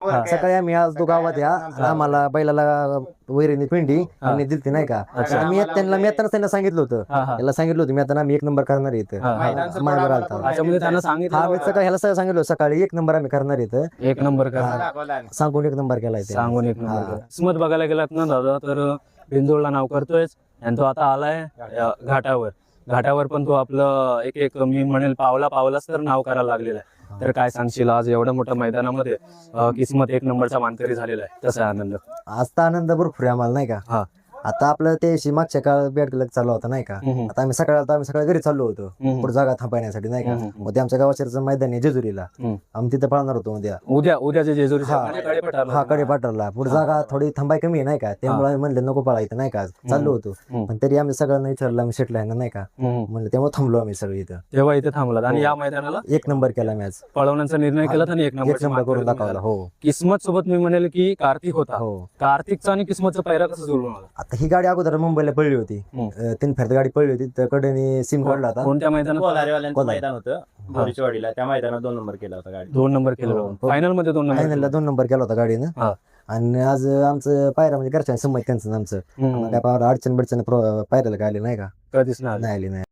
सकाळी आम्ही आज तो गावात या आम्हाला बैलाला वैरीने पिंडी आणि दिलती नाही का. मी त्यांना सांगितलं होतं, याला सांगितलं होतं मी आता आम्ही 1 नंबर करणार इथं मायावर आलता. त्याच्यामध्ये त्यांना सांगितलं हा मी सकाळी ह्याला सांगितलं सकाळी 1 नंबर आम्ही करणार इथं 1 नंबर करा, सांगून 1 नंबर केलाय ते. सांगून 1 नंबर करा. किस्मत बघायला गेलात ना दादा तर बिंदोडला नाव करतोय आणि तो आता आलाय घाटावर पण तो आपलं एक मी म्हणेल पावलाच तर नाव करायला लागलेलं आहे. तर काय सांगशील आज एवढ्या मोठ्या मैदानामध्ये किस्मत 1 नंबरचा मानकरी झालेला आहे, तसा आनंद? आजचा आनंद भरपूर आहे आम्हाला नाही का. आता आपलं ते मागच्या काळात बॅट चालू होता नाही का. आता आम्ही सकाळी घरी चाललो होतो पुढे जागा थांबण्यासाठी नाही का. मग ते आमच्या गावाच्या मैदान आहे जेजुरीला, आम्ही तिथे पळणार होतो उद्याच्या जेजुरी कडेपाटरला पुढे जागा थोडी थांबाय कमी आहे नाही का. त्यामुळे आम्ही म्हणलं नको पळायचं नाही का, चाललो होतो. पण तरी आम्ही सगळ्यांना विचारलं आम्ही सेटल आहे ना नाही का म्हणलं, त्यामुळे थांबलो आम्ही सगळे इथं. तेव्हा इथे थांबलात आणि या मैदानाला 1 नंबर केला मॅच पळवण्याचा निर्णय केला आणि 1 नंबर करून दाखवला. हो किस्मत सोबत मी म्हणेल की कार्तिक होता. हो कार्तिकचा आणि किस्मतचा पायरा कसं जुळून आला? आता ही गाडी अगोदर मुंबईला पडली होती, 3 फेऱ्यात गाडी पडली होती, तर कडेने सिम काढला होता. कोणत्या मैदानात? कोलारेवाल्यांचं मैदान होतं बोरीचवाडीला, त्या मैदानात 2 नंबर केला होता गाडी. 2 नंबर केलं फायनल मध्ये 2 नंबर फायनलला 2 नंबर केला होता गाडीनं. आणि आज आमचं पायरा म्हणजे घरच्या संमत त्यांचं आमचं काय अडचण पायऱ्याला काय आली नाही का, कधीच नाही आली नाही.